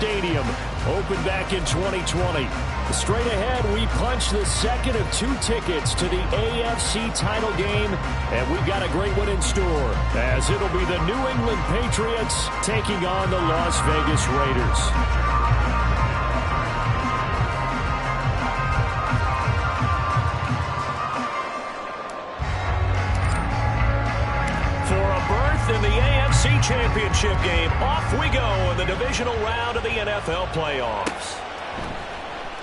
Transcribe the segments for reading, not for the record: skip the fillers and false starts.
Stadium, opened back in 2020. Straight ahead, we punch the second of 2 tickets to the AFC title game, and we've got a great one in store, as it'll be the New England Patriots taking on the Las Vegas Raiders. In the AFC Championship game, off we go in the divisional round of the NFL playoffs.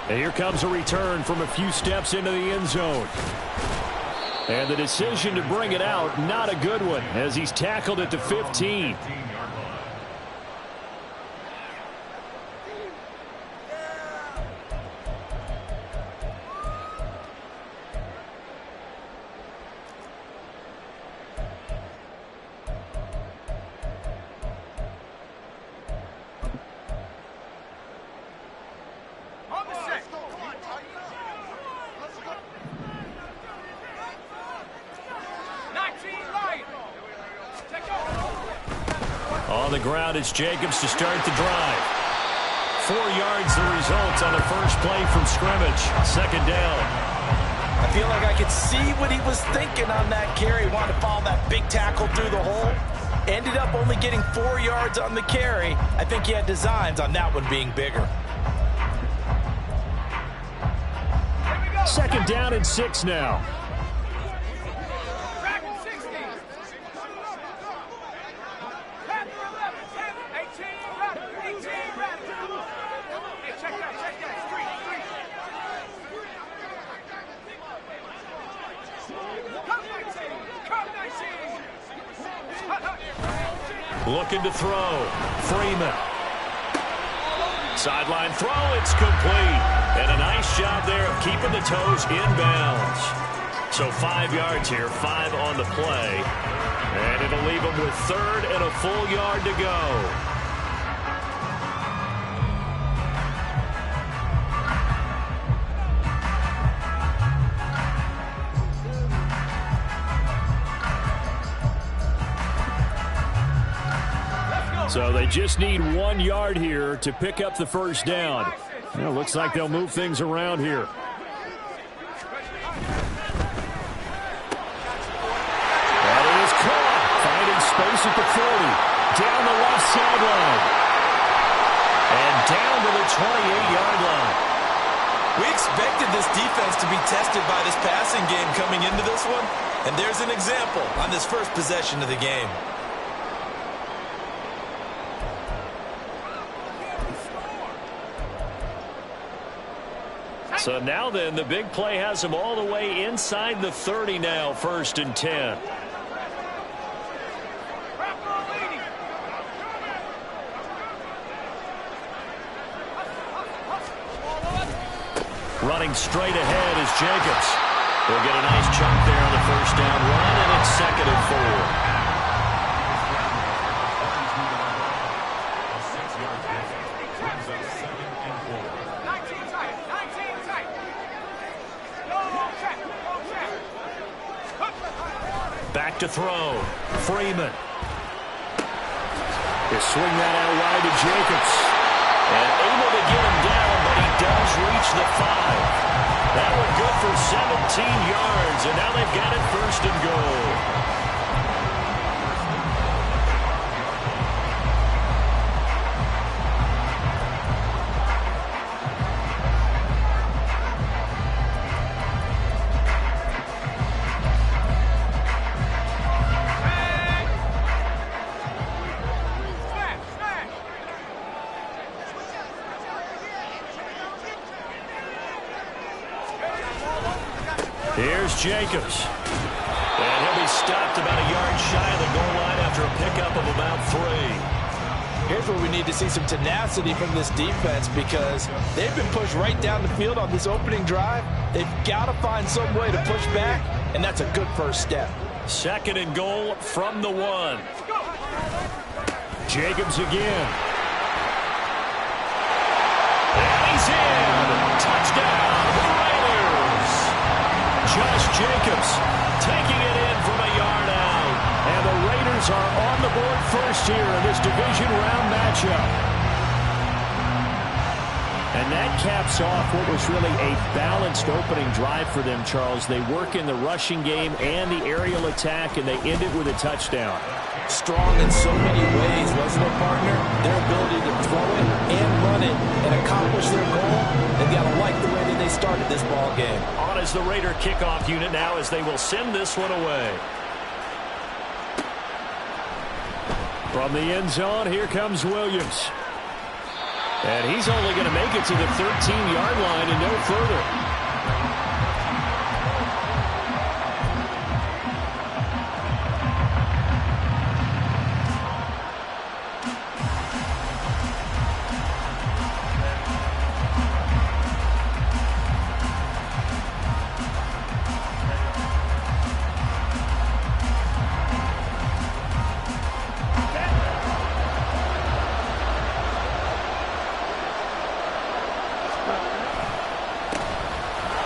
And here comes a return from a few steps into the end zone. And the decision to bring it out, not a good one, as he's tackled at the 15. On the ground, it's Jacobs to start the drive. 4 yards the result on the first play from scrimmage. Second down. I feel like I could see what he was thinking on that carry. Wanted to follow that big tackle through the hole. Ended up only getting 4 yards on the carry. I think he had designs on that one being bigger. Second down and 6 now. Looking to throw. Freeman. Sideline throw. It's complete. And a nice job there of keeping the toes inbounds. So 5 yards here, 5 on the play. And it'll leave them with 3rd and a full yard to go. So they just need 1 yard here to pick up the first down. Well, looks like they'll move things around here. That is caught. Finding space at the 40. Down the left sideline. And down to the 28-yard line. We expected this defense to be tested by this passing game coming into this one. And there's an example on this first possession of the game. So now then, the big play has him all the way inside the 30 now, 1st and 10. Running straight ahead is Jacobs. He'll get a nice chunk there on the first down run, and it's 2nd and 4. Back to throw. Freeman. They swing that out wide to Jacobs. And able to get him down, but he does reach the 5. That one good for 17 yards, and now they've got it 1st and goal. Here's Jacobs. And he'll be stopped about a yard shy of the goal line after a pickup of about 3. Here's where we need to see some tenacity from this defense, because they've been pushed right down the field on this opening drive. They've got to find some way to push back, and that's a good first step. 2nd and goal from the 1. Jacobs again. And he's in. Touchdown, Raiders. Josh Jacobs taking it in from a yard out. And the Raiders are on the board first here in this division round matchup. And that caps off what was really a balanced opening drive for them, Charles. They work in the rushing game and the aerial attack, and they end it with a touchdown. Strong in so many ways, wasn't it, partner? Their ability to throw it and run it and accomplish their goal, they've got to like the way that they started this ball game. On as the Raider kickoff unit now as they will send this one away. From the end zone, here comes Williams. And he's only going to make it to the 13-yard line and no further.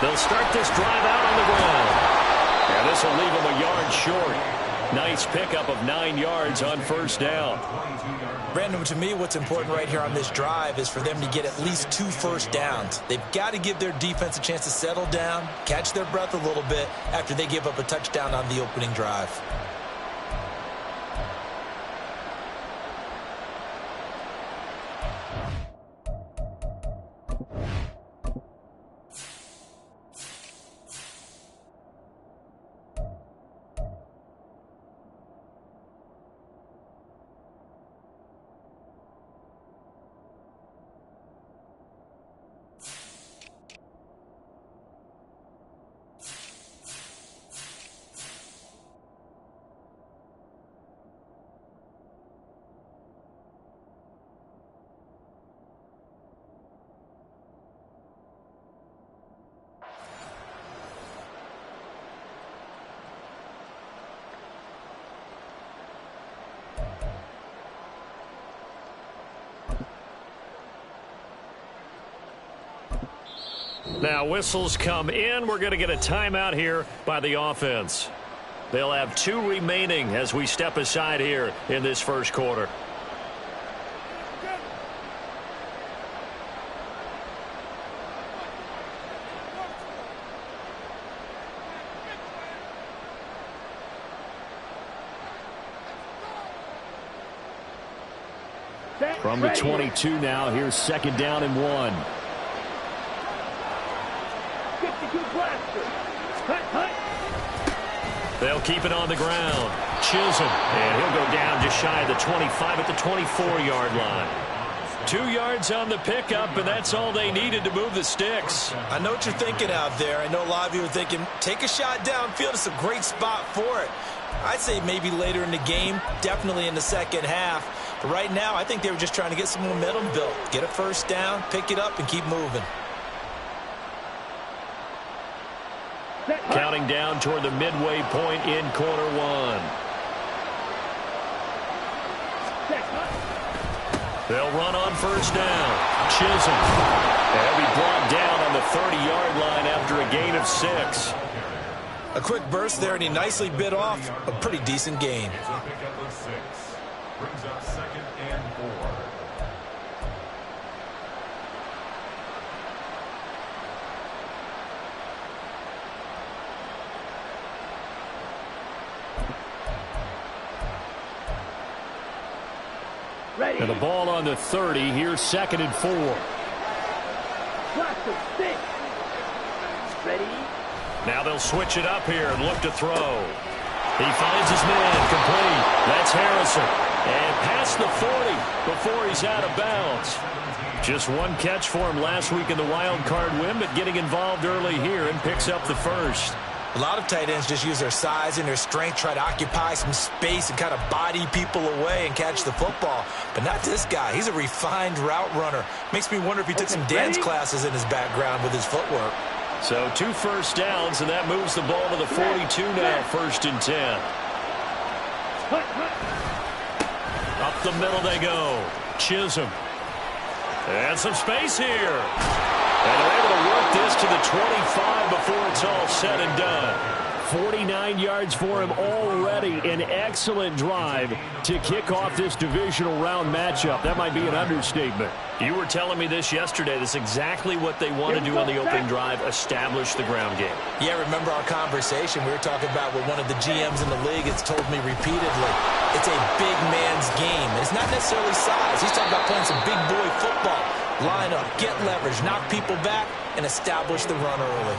They'll start this drive out on the ground. And this will leave them a yard short. Nice pickup of 9 yards on first down. Brandon, to me, what's important right here on this drive is for them to get at least 2 first downs. They've got to give their defense a chance to settle down, catch their breath a little bit after they give up a touchdown on the opening drive. Now whistles come in. We're going to get a timeout here by the offense. They'll have 2 remaining as we step aside here in this first quarter. From the 22 now, here's 2nd down and 1. They'll keep it on the ground. Chisholm, and he'll go down just shy of the 25 at the 24-yard line. 2 yards on the pickup, and that's all they needed to move the sticks. I know what you're thinking out there. I know a lot of you are thinking, take a shot downfield. It's a great spot for it. I'd say maybe later in the game, definitely in the second half. But right now, I think they were just trying to get some momentum built. Get a first down, pick it up, and keep moving. Counting down toward the midway point in quarter 1. They'll run on first down. Chisholm. And he'll be brought down on the 30-yard line after a gain of 6. A quick burst there, and he nicely bit off a pretty decent gain. Brings up 2nd and 4. Ready. And the ball on the 30. Here's 2nd and 4. Ready. Now they'll switch it up here and look to throw. He finds his man complete. That's Harrison. And past the 40 before he's out of bounds. Just 1 catch for him last week in the wild card win, but getting involved early here and picks up the first. A lot of tight ends just use their size and their strength, try to occupy some space and kind of body people away and catch the football. But not this guy. He's a refined route runner. Makes me wonder if he took some dance classes in his background with his footwork. So 2 first downs, and that moves the ball to the 42 now, 1st and 10. Up the middle they go. Chisholm. And some space here. And they're able to work this to the 25 before it's all said and done. 49 yards for him already. An excellent drive to kick off this divisional round matchup. That might be an understatement. You were telling me this yesterday. That's exactly what they want to do on the opening drive, establish the ground game. Yeah, remember our conversation? We were talking about what one of the GMs in the league has told me repeatedly. It's a big man's game. It's not necessarily size. He's talking about playing some big boy football. Line up, get leverage, knock people back, and establish the run early.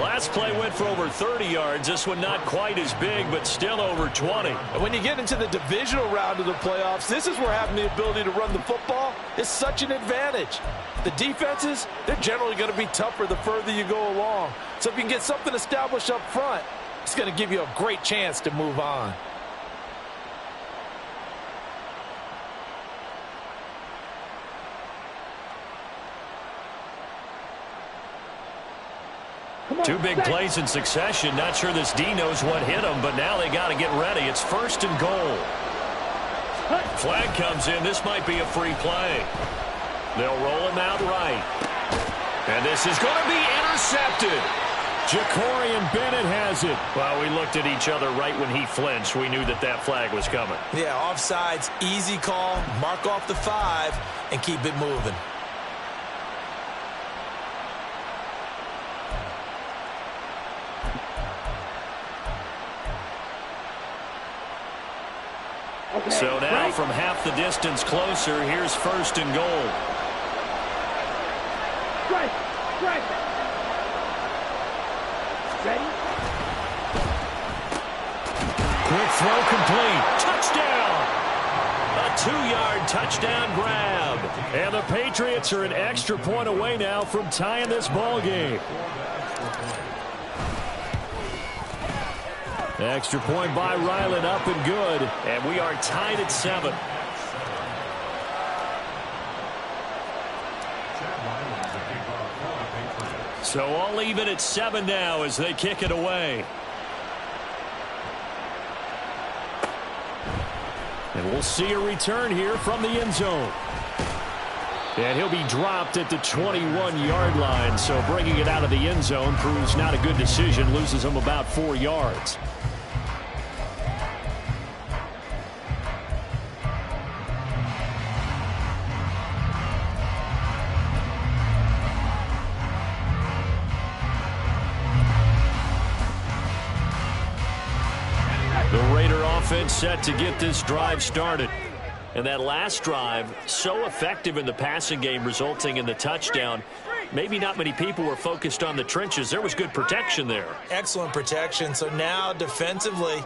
Last play went for over 30 yards. This one not quite as big, but still over 20. And when you get into the divisional round of the playoffs, this is where having the ability to run the football is such an advantage. The defenses, they're generally going to be tougher the further you go along. So if you can get something established up front, it's going to give you a great chance to move on. Two big plays in succession. Not sure this D knows what hit him, but now they got to get ready. It's 1st and goal. Flag comes in. This might be a free play. They'll roll him out right. And this is going to be intercepted. Jacorian Bennett has it. Well, we looked at each other right when he flinched. We knew that that flag was coming. Yeah, offsides, easy call. Mark off the 5 and keep it moving. So now from half the distance closer, here's 1st and goal. Strike. Ready? Quick throw complete. Touchdown! A 2-yard touchdown grab. And the Patriots are an extra point away now from tying this ball game. Extra point by Ryland, up and good. And we are tied at 7. So all even at 7 now as they kick it away. And we'll see a return here from the end zone. And he'll be dropped at the 21-yard line. So bringing it out of the end zone proves not a good decision. Loses him about 4 yards. The Raider offense set to get this drive started. And that last drive, so effective in the passing game, resulting in the touchdown. Maybe not many people were focused on the trenches. There was good protection there. Excellent protection. So now defensively,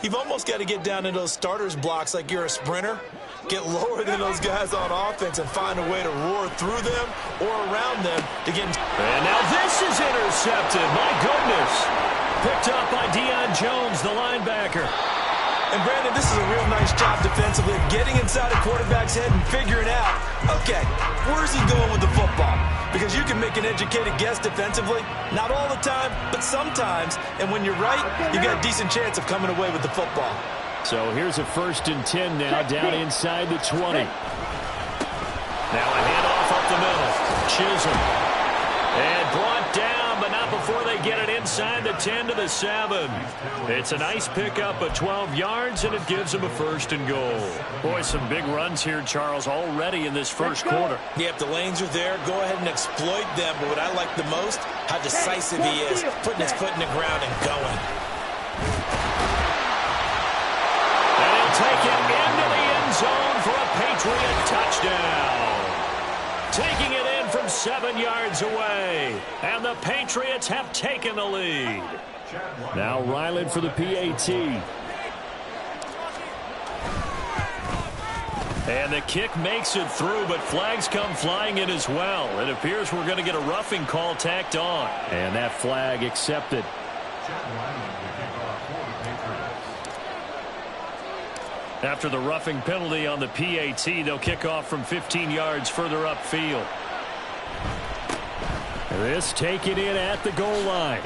you've almost got to get down to those starters blocks like you're a sprinter. Get lower than those guys on offense and find a way to roar through them or around them to get. And now this is intercepted. My goodness. Picked up by Deion Jones, the linebacker. And, Brandon, this is a real nice job defensively, getting inside a quarterback's head and figuring out, okay, where's he going with the football? Because you can make an educated guess defensively, not all the time, but sometimes. And when you're right, you got a decent chance of coming away with the football. So here's a 1st and 10 now, down inside the 20. Now a handoff up the middle. Chisholm. And brought down, but not before they get it inside the 10 to the 7. It's a nice pickup of 12 yards, and it gives them a 1st and goal. Boy, some big runs here, Charles, already in this first quarter. Yeah, if the lanes are there, go ahead and exploit them. But what I like the most, how decisive he is, putting his foot in the ground and going. And he'll take it into the end zone for a Patriot touchdown. Taking it in from 7 yards away. And the Patriots have taken the lead. Now Ryland for the PAT. And the kick makes it through, but flags come flying in as well. It appears we're going to get a roughing call tacked on. And that flag accepted. After the roughing penalty on the PAT, they'll kick off from 15 yards further upfield. This taken in at the goal line.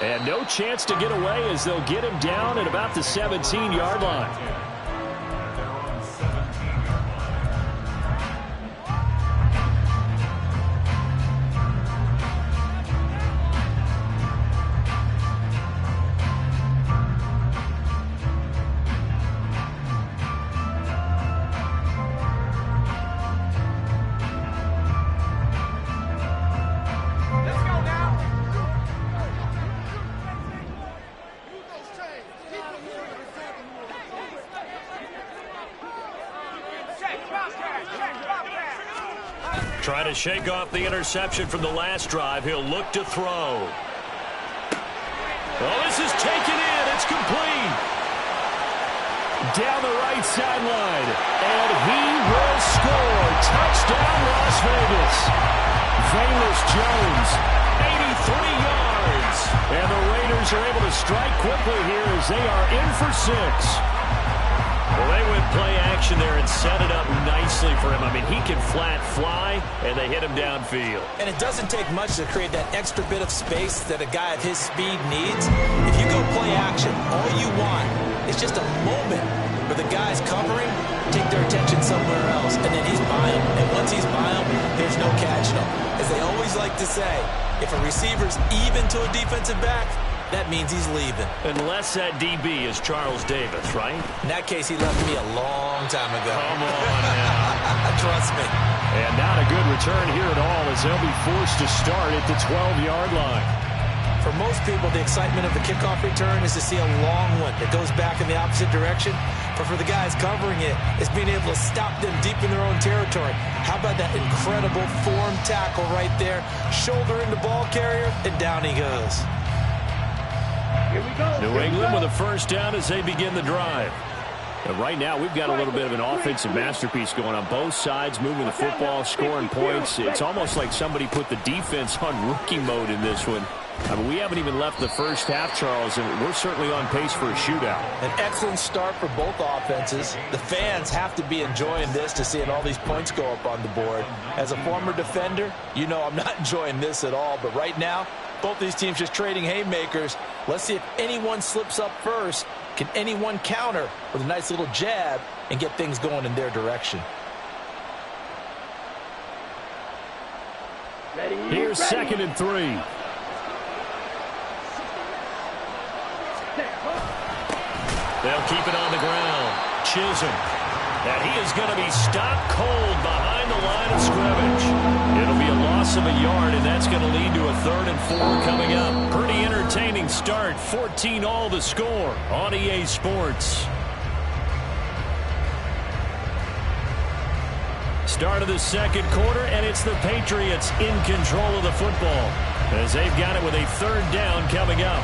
And no chance to get away as they'll get him down at about the 17-yard line. Trying to shake off the interception from the last drive. He'll look to throw. Oh, this is taken in. It's complete. Down the right sideline. And he will score. Touchdown, Las Vegas. Velus Jones, 83 yards. And the Raiders are able to strike quickly here as they are in for 6. Well, they went play action there and set it up nicely for him. I mean, he can flat fly, and they hit him downfield. And it doesn't take much to create that extra bit of space that a guy of his speed needs. If you go play action, all you want is just a moment where the guy's covering, take their attention somewhere else, and then he's by him. And once he's by him, there's no catching him. As they always like to say, if a receiver's even to a defensive back, that means he's leaving. Unless that DB is Charles Davis, right? In that case, he left me a long time ago. Come on now. Trust me. And not a good return here at all as they'll be forced to start at the 12-yard line. For most people, the excitement of the kickoff return is to see a long one that goes back in the opposite direction. But for the guys covering it, it's being able to stop them deep in their own territory. How about that incredible form tackle right there? Shoulder in the ball carrier, and down he goes. New England with a first down as they begin the drive. And right now, we've got a little bit of an offensive masterpiece going on both sides, moving the football, scoring points. It's almost like somebody put the defense on rookie mode in this one. I mean, we haven't even left the first half, Charles, and we're certainly on pace for a shootout. An excellent start for both offenses. The fans have to be enjoying this to seeing all these points go up on the board. As a former defender, you know I'm not enjoying this at all. But right now, both these teams just trading haymakers. Let's see if anyone slips up first. Can anyone counter with a nice little jab and get things going in their direction? Here's 2nd and 3. They'll keep it on the ground. Chisholm. And he is going to be stopped cold behind the line of scrimmage. It'll be a loss of a yard, and that's going to lead to a 3rd and 4 coming up. Pretty entertaining start. 14-all the score on EA Sports. Start of the second quarter, and it's the Patriots in control of the football as they've got it with a 3rd down coming up.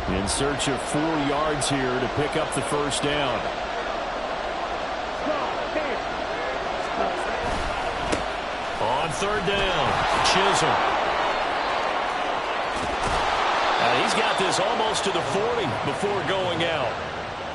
In search of 4 yards here to pick up the first down. On 3rd down, Chisholm. He's got this almost to the 40 before going out.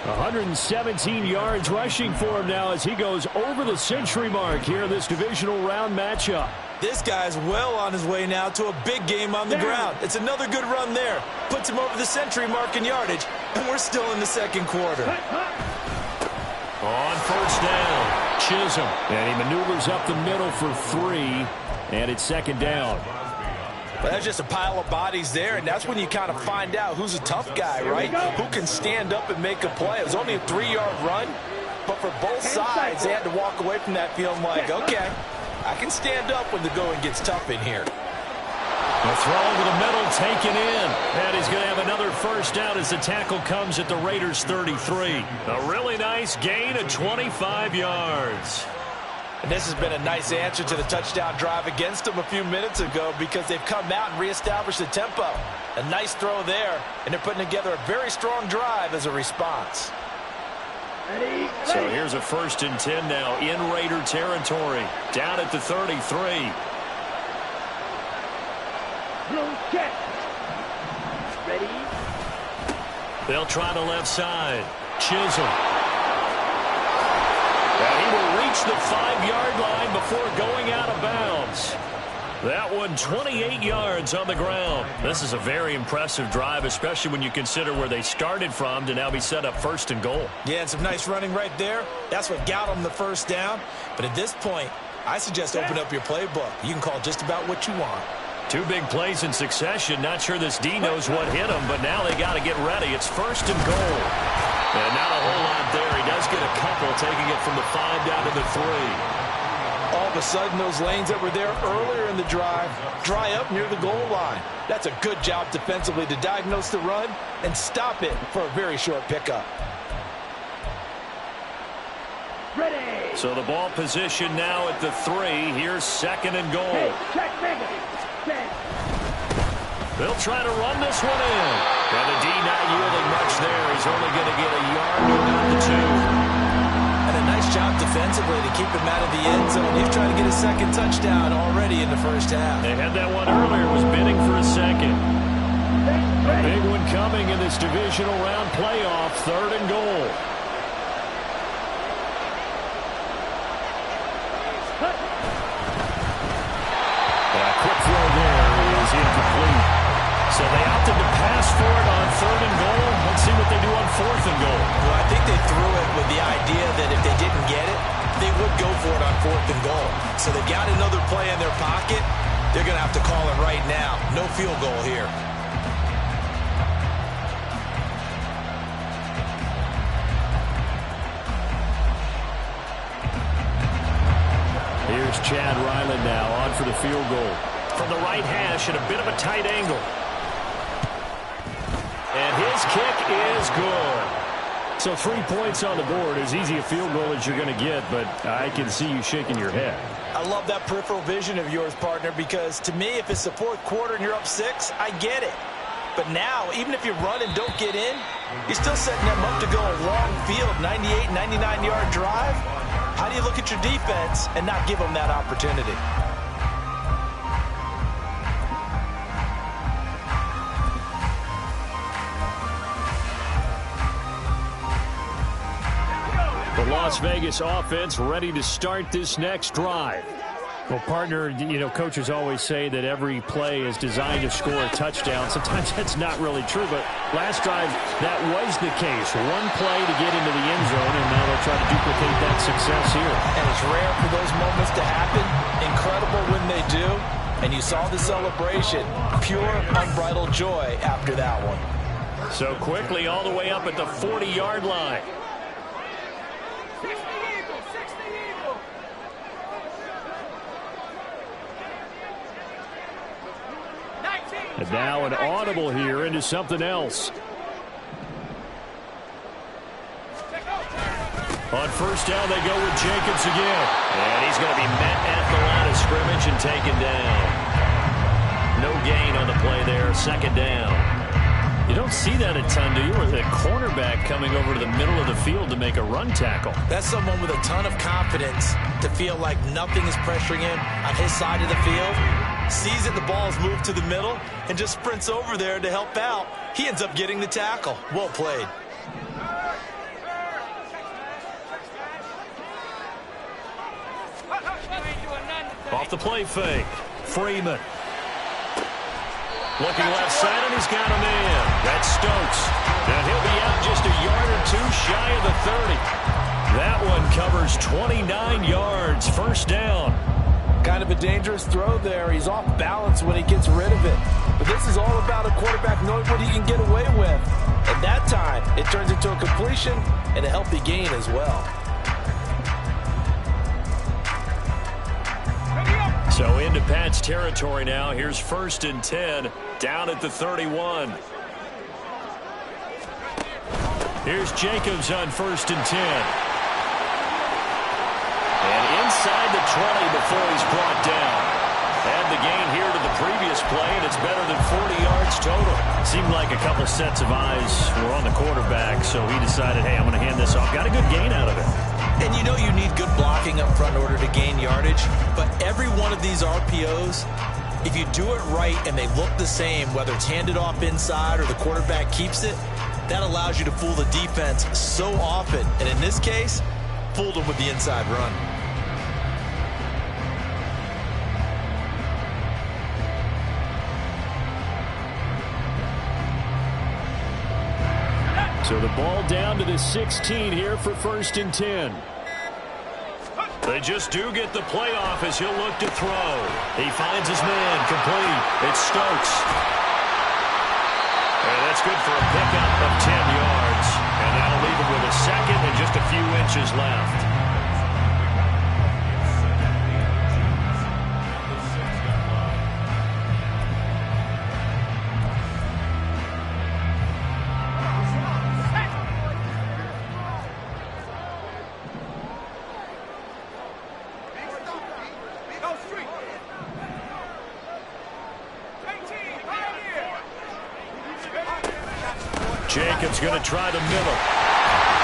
117 yards rushing for him now as he goes over the century mark here in this divisional round matchup. This guy's well on his way now to a big game on the ground. It's another good run there. Puts him over the century mark in yardage, and we're still in the second quarter. On 1st down, Chisholm. And he maneuvers up the middle for 3, and it's 2nd down. Well, that's just a pile of bodies there, and that's when you kind of find out who's a tough guy, right? Who can stand up and make a play. It was only a 3-yard run, but for both sides, they had to walk away from that feeling like, okay, I can stand up when the going gets tough in here. The throw over the middle taken in. And he's going to have another first down as the tackle comes at the Raiders' 33. A really nice gain of 25 yards. And this has been a nice answer to the touchdown drive against them a few minutes ago because they've come out and reestablished the tempo. A nice throw there, and they're putting together a very strong drive as a response. So here's a 1st and 10 now in Raider territory. Down at the 33. Ready? They'll try the left side. Chisholm. And he will reach the 5-yard line before going out of bounds. That one 28 yards on the ground. This is a very impressive drive, especially when you consider where they started from to now be set up 1st and goal. Yeah, and some nice running right there. That's what got them the first down. But at this point, I suggest open up your playbook. You can call just about what you want. 2 big plays in succession. Not sure this D knows what hit him, but now they got to get ready. It's 1st and goal. And not a whole lot there. He does get a couple, taking it from the 5 down to the 3. of a sudden, those lanes that were there earlier in the drive dry up near the goal line. That's a good job defensively to diagnose the run and stop it for a very short pickup. Ready. So the ball position now at the 3. Here's 2nd and goal. Hey, check, baby. Set. They'll try to run this one in. And the D not yielding much there. He's only going to get a yard to about the 2. And a nice job defensively to keep him out of the end zone. He's trying to get a second touchdown already in the first half. They had that one earlier. Was bidding for a second. A big one coming in this divisional round playoff. 3rd and goal. Quick throw there is incomplete. So they opted to pass for it on 3rd and goal. Let's see what they do on 4th and goal. Well, I think they threw it with the idea that if they didn't get it, they would go for it on 4th and goal. So they've got another play in their pocket. They're going to have to call it right now. No field goal here. Here's Chad Ryland now on for the field goal. From the right hash at a bit of a tight angle. And his kick is good. So 3 points on the board. As easy a field goal as you're going to get, but I can see you shaking your head. I love that peripheral vision of yours, partner, because to me, if it's the 4th quarter and you're up 6, I get it. But now, even if you run and don't get in, you're still setting them up to go a long field, 98, 99-yard drive. How do you look at your defense and not give them that opportunity? The Las Vegas offense ready to start this next drive. Well, partner, you know, coaches always say that every play is designed to score a touchdown. Sometimes that's not really true, but last drive, that was the case. One play to get into the end zone, and now they'll try to duplicate that success here. And it's rare for those moments to happen. Incredible when they do. And you saw the celebration. Pure, unbridled joy after that one. So quickly all the way up at the 40-yard line. And now an audible here into something else. On 1st down, they go with Jacobs again. And he's going to be met at the line of scrimmage and taken down. No gain on the play there. 2nd down. You don't see that a ton, do you? With a cornerback coming over to the middle of the field to make a run tackle. That's someone with a ton of confidence to feel like nothing is pressuring him on his side of the field. Sees that the ball is moved to the middle and just sprints over there to help out. He ends up getting the tackle. Well played. Off the play fake. Freeman. Looking left side, and he's got him in. That's Stokes. And he'll be out just a yard or 2 shy of the 30. That one covers 29 yards. 1st down. Kind of a dangerous throw there. He's off balance when he gets rid of it. But this is all about a quarterback knowing what he can get away with. And that time, it turns into a completion and a healthy gain as well. So into Pat's territory now. Here's 1st and 10 down at the 31. Here's Jacobs on 1st and 10. And inside the 20 before he's brought down. Add the gain here to the previous play, and it's better than 40 yards total. Seemed like a couple sets of eyes were on the quarterback, so he decided, hey, I'm going to hand this off. Got a good gain out of it. And you know you need good blocking up front in order to gain yardage, but every one of these RPOs, if you do it right and they look the same, whether it's handed off inside or the quarterback keeps it, that allows you to fool the defense so often. And in this case, fooled them with the inside run. So the ball down to the 16 here for 1st and 10. They just do get the playoff as he'll look to throw. He finds his man complete. It's Stokes. And that's good for a pickup of 10 yards. And that'll leave him with a second and just a few inches left. Jacobs going to try the middle.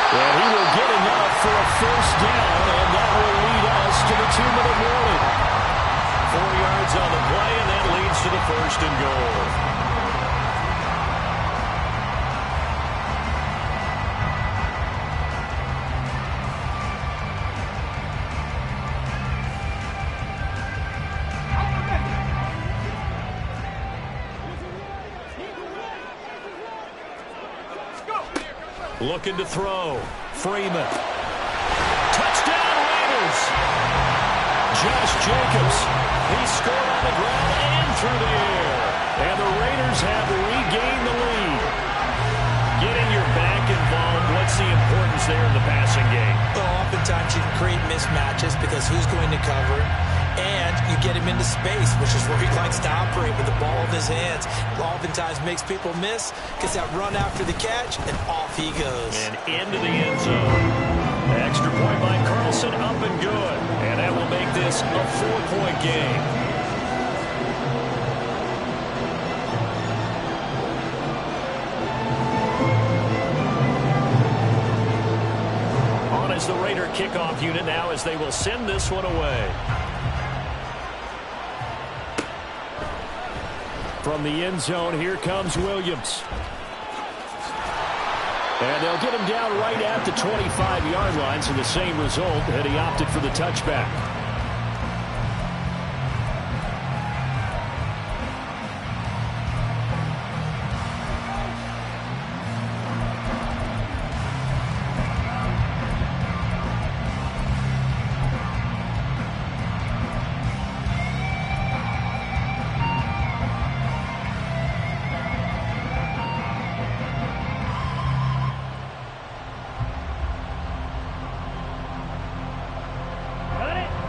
And he will get enough for a first down, and that will lead us to the 2-minute warning. 4 yards on the play, and that leads to the first and goal. Looking to throw. Freeman. Touchdown, Raiders. Josh Jacobs. He scored on the ground and through the air. And the Raiders have regained the lead. Getting your back involved, what's the importance there in the passing game? Well, oftentimes you can create mismatches because who's going to cover? And you get him into space, which is where he likes to operate with the ball in his hands. Oftentimes makes people miss, gets that run after the catch, and off he goes. And into the end zone. Extra point by Carlson, up and good. And that will make this a 4-point game. On is the Raider kickoff unit now as they will send this one away. From the end zone, here comes Williams. And they'll get him down right at the 25-yard line, so the same result, and he opted for the touchback.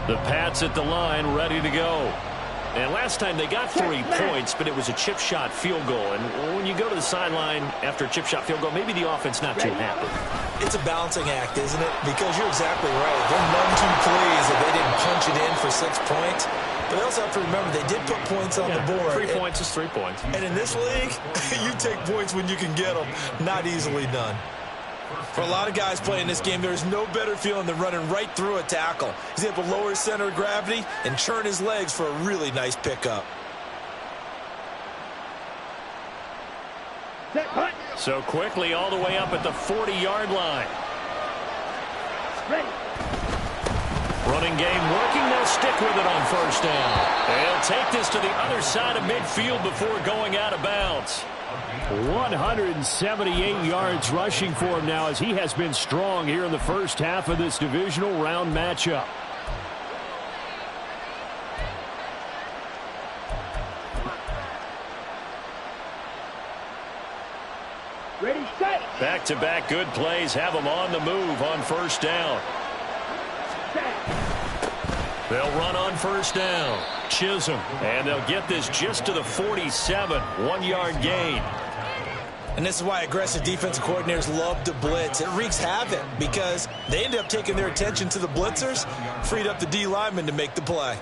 The Pats at the line, ready to go. And last time they got 3 points, but it was a chip shot field goal. And when you go to the sideline after a chip shot field goal, maybe the offense not too happy. It's a balancing act, isn't it? Because you're exactly right. They're none too pleased that they didn't punch it in for 6 points. But they also have to remember they did put points on the board. 3 points is 3 points. And in this league, you take points when you can get them. Not easily done. For a lot of guys playing this game, there's no better feeling than running right through a tackle. He's able to lower his center of gravity and churn his legs for a really nice pickup. So quickly all the way up at the 40-yard line. Ready. Running game working. They'll stick with it on first down. They'll take this to the other side of midfield before going out of bounds. 178 yards rushing for him now as he has been strong here in the first half of this divisional round matchup. Ready, set. Back-to-back good plays have them on the move on first down. They'll run on first down. Chisholm. And they'll get this just to the 47. 1-yard gain. And this is why aggressive defensive coordinators love to blitz. It wreaks havoc because they end up taking their attention to the blitzers, freed up the D lineman to make the play.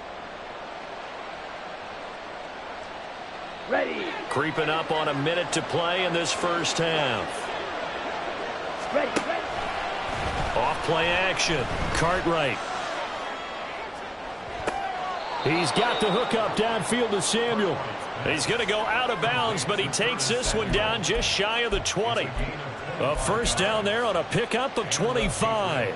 Ready. Creeping up on a minute to play in this first half. Ready. Off play action. Cartwright. He's got the hook up downfield to Samuel. He's going to go out of bounds, but he takes this one down just shy of the 20. A first down there on a pickup of 25.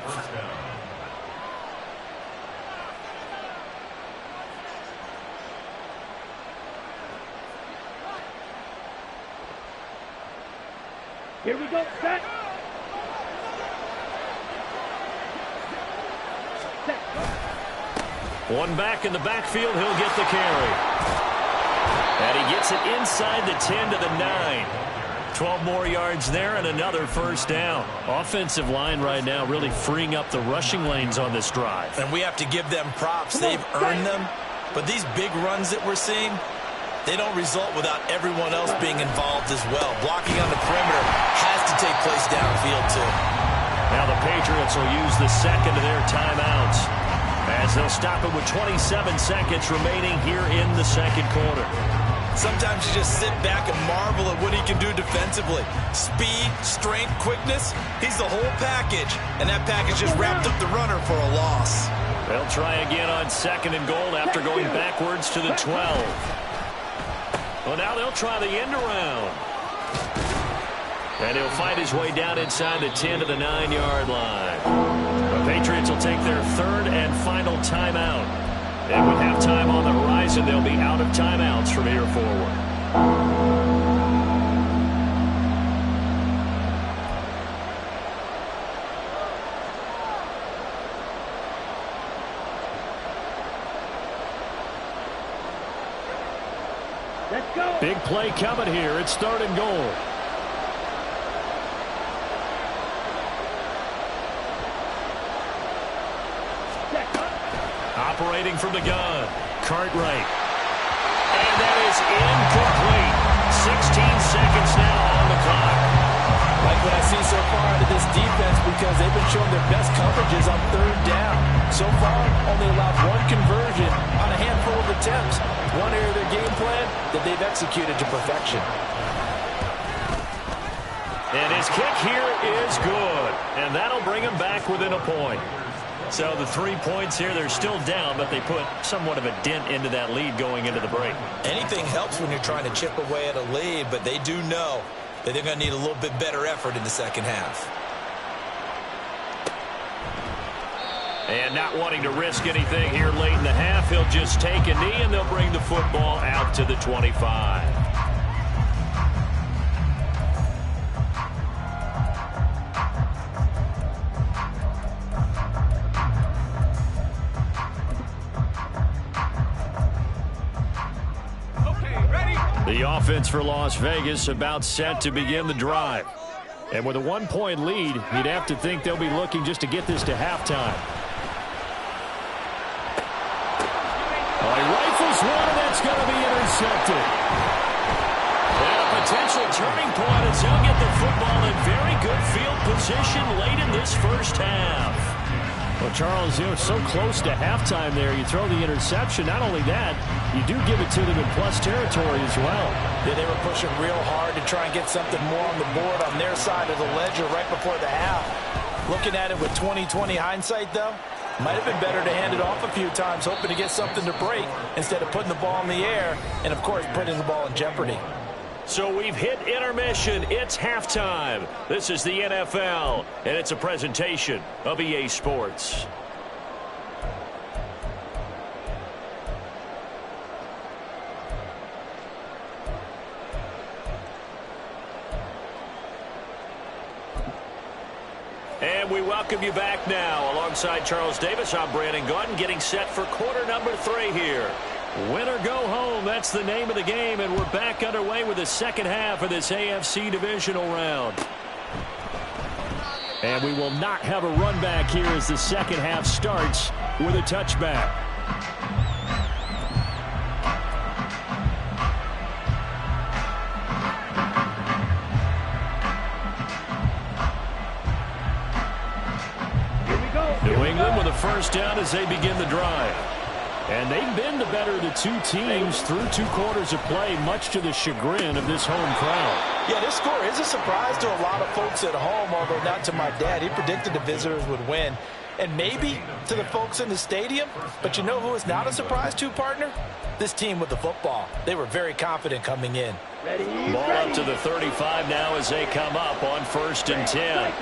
Here we go. Set. One back in the backfield. He'll get the carry. And he gets it inside the 10 to the 9. 12 more yards there and another first down. Offensive line right now really freeing up the rushing lanes on this drive. And we have to give them props. They've earned them. But these big runs that we're seeing, they don't result without everyone else being involved as well. Blocking on the perimeter has to take place downfield too. Now the Patriots will use the second of their timeouts as they'll stop it with 27 seconds remaining here in the second quarter. Sometimes you just sit back and marvel at what he can do defensively. Speed, strength, quickness, he's the whole package. And that package just wrapped up the runner for a loss. They'll try again on 2nd and goal after going backwards to the 12. Well, now they'll try the end around. And he'll fight his way down inside the 10 to the 9-yard line. The Patriots will take their 3rd and final timeout. And with halftime on the horizon, they'll be out of timeouts from here forward. Let's go. Big play coming here. It's 3rd and goal. Operating from the gun, Cartwright. And that is incomplete. 16 seconds now on the clock. Like what I see so far out of this defense, because they've been showing their best coverages on 3rd down. So far, only allowed 1 conversion on a handful of attempts. One area of their game plan that they've executed to perfection. And his kick here is good. And that'll bring him back within a point. So the 3 points here, they're still down, but they put somewhat of a dent into that lead going into the break. Anything helps when you're trying to chip away at a lead, but they do know that they're going to need a little bit better effort in the second half. And not wanting to risk anything here late in the half, he'll just take a knee, and they'll bring the football out to the 25. The offense for Las Vegas about set to begin the drive. And with a 1-point lead, you'd have to think they'll be looking just to get this to halftime. Oh, he rifles one, and that's going to be intercepted. And a potential turning point as he'll get the football in very good field position late in this first half. Well, Charles, you know, so close to halftime there. You throw the interception. Not only that, you do give it to them in plus territory as well. Yeah, they were pushing real hard to try and get something more on the board on their side of the ledger right before the half. Looking at it with 20/20 hindsight, though, might have been better to hand it off a few times, hoping to get something to break instead of putting the ball in the air and, of course, putting the ball in jeopardy. So we've hit intermission. It's halftime. This is the NFL, and it's a presentation of EA Sports. And we welcome you back now. Alongside Charles Davis, I'm Brandon Gaudin, getting set for quarter number 3 here. Win or go home, that's the name of the game, and we're back underway with the second half of this AFC divisional round. And we will not have a run back here as the second half starts with a touchback. New England with a first down as they begin the drive. And they've been the better of the two teams through 2 quarters of play, much to the chagrin of this home crowd. Yeah, this score is a surprise to a lot of folks at home, although not to my dad. He predicted the visitors would win. And maybe to the folks in the stadium. But you know who is not a surprise to, partner? This team with the football. They were very confident coming in. Ball up to the 35 now as they come up on 1st and 10.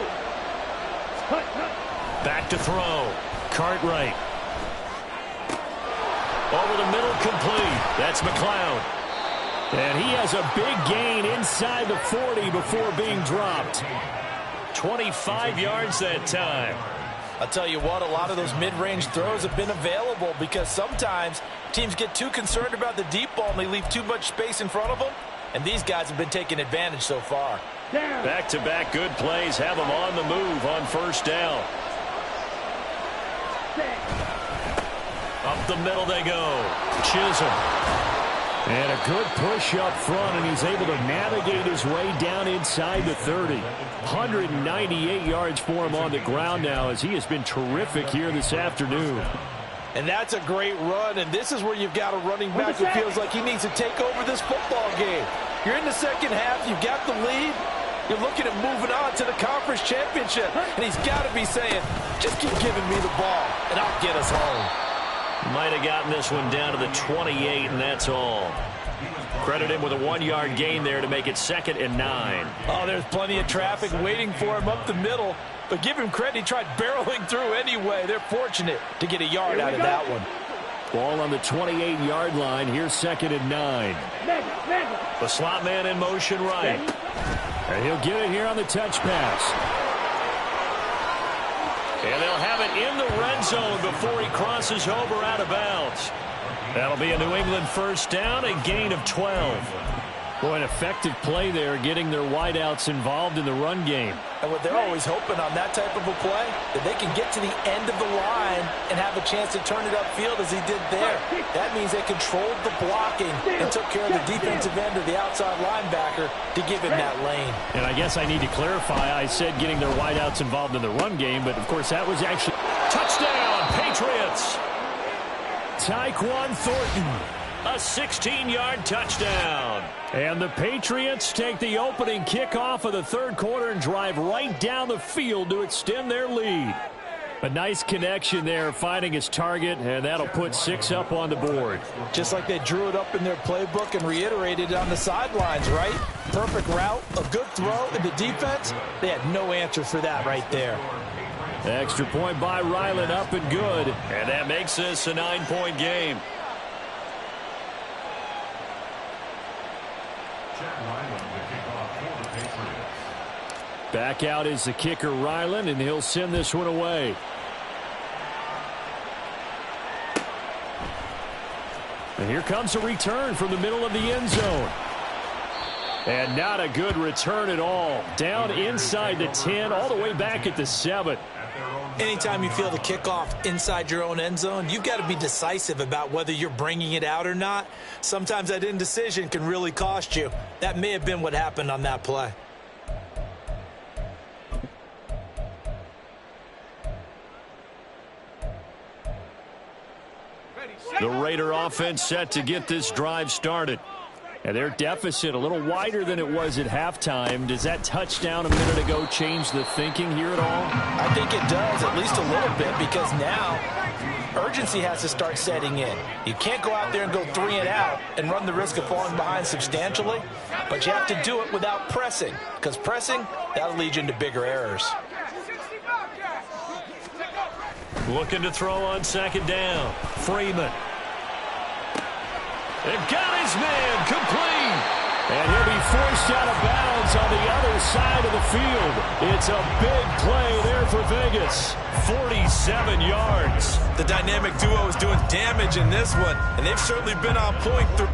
Back to throw. Cartwright. Over the middle, complete. That's McLeod. And he has a big gain inside the 40 before being dropped. 25 yards that time. I'll tell you what, a lot of those mid-range throws have been available because sometimes teams get too concerned about the deep ball and they leave too much space in front of them. And these guys have been taking advantage so far. Back-to-back good plays have them on the move on 1st down. Up the middle they go. Chisholm. And a good push up front, and he's able to navigate his way down inside the 30. 198 yards for him on the ground now as he has been terrific here this afternoon. And that's a great run, and this is where you've got a running back who feels like he needs to take over this football game. You're in the second half, you've got the lead, you're looking at moving on to the conference championship, and he's got to be saying, just keep giving me the ball, and I'll get us home. Might have gotten this one down to the 28, and that's all. Credit him with a 1-yard gain there to make it 2nd and 9. Oh, there's plenty of traffic waiting for him up the middle. But give him credit, he tried barreling through anyway. They're fortunate to get a yard out of that one. Ball on the 28-yard line. Here's 2nd and 9. The slot man in motion right. And he'll get it here on the touch pass. And they'll have it in the red zone before he crosses over out of bounds. That'll be a New England first down, a gain of 12. Boy, an effective play there, getting their wideouts involved in the run game. And what they're always hoping on that type of a play, that they can get to the end of the line and have a chance to turn it upfield as he did there. That means they controlled the blocking and took care of the defensive end of the outside linebacker to give him that lane. And I guess I need to clarify, I said getting their wideouts involved in the run game, but of course that was actually touchdown, Patriots. Tyquan Thornton, a 16-yard touchdown. And the Patriots take the opening kickoff of the third quarter and drive right down the field to extend their lead. A nice connection there, finding his target, and that'll put 6 up on the board. Just like they drew it up in their playbook and reiterated it on the sidelines, right? Perfect route, a good throw, and the defense, they had no answer for that right there. Extra point by Ryland, up and good. And that makes this a 9-point game. Back out is the kicker, Ryland, and he'll send this one away. And here comes a return from the middle of the end zone. And not a good return at all. Down inside the 10, all the way back at the 7. Anytime you feel the kickoff inside your own end zone, you've got to be decisive about whether you're bringing it out or not. Sometimes that indecision can really cost you. That may have been what happened on that play. The Raider offense set to get this drive started. And their deficit a little wider than it was at halftime. Does that touchdown a minute ago change the thinking here at all? I think it does, at least a little bit, because now urgency has to start setting in. You can't go out there and go 3 and out and run the risk of falling behind substantially, but you have to do it without pressing, because pressing, that'll lead you into bigger errors. Looking to throw on 2nd down. Freeman. They've got his man complete. And he'll be forced out of bounds on the other side of the field. It's a big play there for Vegas. 47 yards. The dynamic duo is doing damage in this one, and they've certainly been on point through.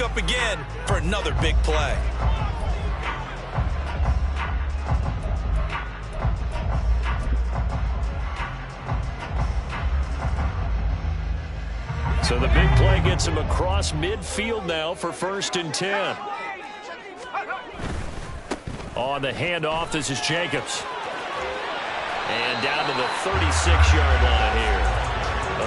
Up again for another big play. So the big play gets him across midfield now for 1st and 10. On the handoff, this is Jacobs. And down to the 36-yard line here.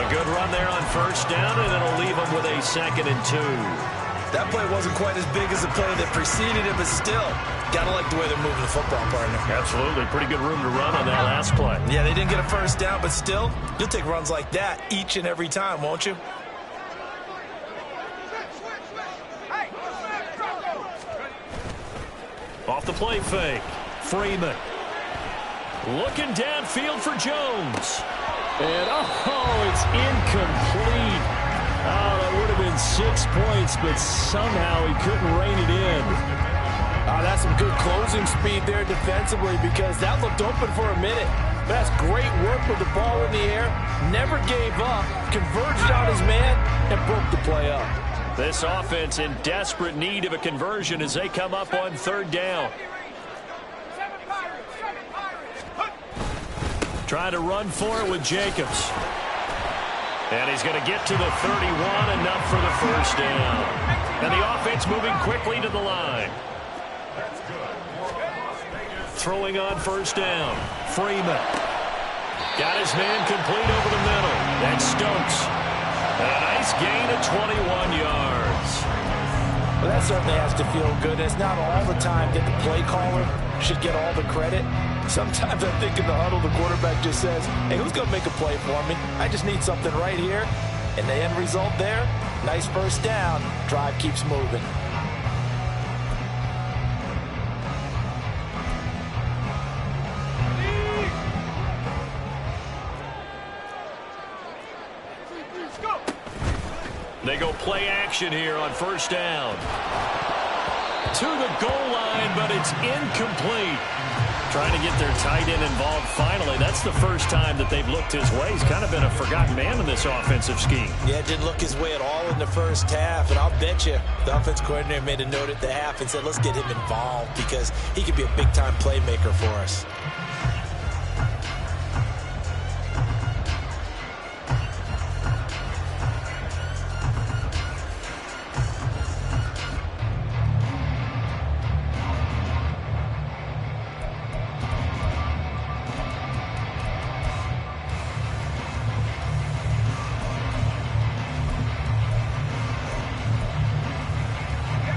A good run there on 1st down, and it'll leave him with a 2nd and 2. That play wasn't quite as big as the play that preceded it, but still, gotta like the way they're moving the football, partner. Absolutely. Pretty good room to run on that last play. Yeah, they didn't get a 1st down, but still, you'll take runs like that each and every time, won't you? Off the play fake. Freeman. Looking downfield for Jones. And, oh, it's incomplete. Oh, that would have been 6 points, but somehow he couldn't rein it in. Oh, that's some good closing speed there defensively because that looked open for a minute. But that's great work with the ball in the air. Never gave up, converged on his man, and broke the play up. This offense in desperate need of a conversion as they come up on third down. Trying to run for it with Jacobs. And he's going to get to the 31, enough for the first down. And the offense moving quickly to the line. Throwing on first down. Freeman. Got his man complete over the middle. That's Stokes. A nice gain of 21 yards. Well, that certainly has to feel good. It's not all the time that the play caller should get all the credit. Sometimes I think in the huddle, the quarterback just says, hey, who's going to make a play for me? I just need something right here. And the end result there, nice first down. Drive keeps moving. They go play action here on first down. To the goal line, but it's incomplete. Trying to get their tight end involved finally. That's the first time that they've looked his way. He's kind of been a forgotten man in this offensive scheme. Yeah, didn't look his way at all in the first half. And I'll bet you the offense coordinator made a note at the half and said, let's get him involved because he could be a big-time playmaker for us.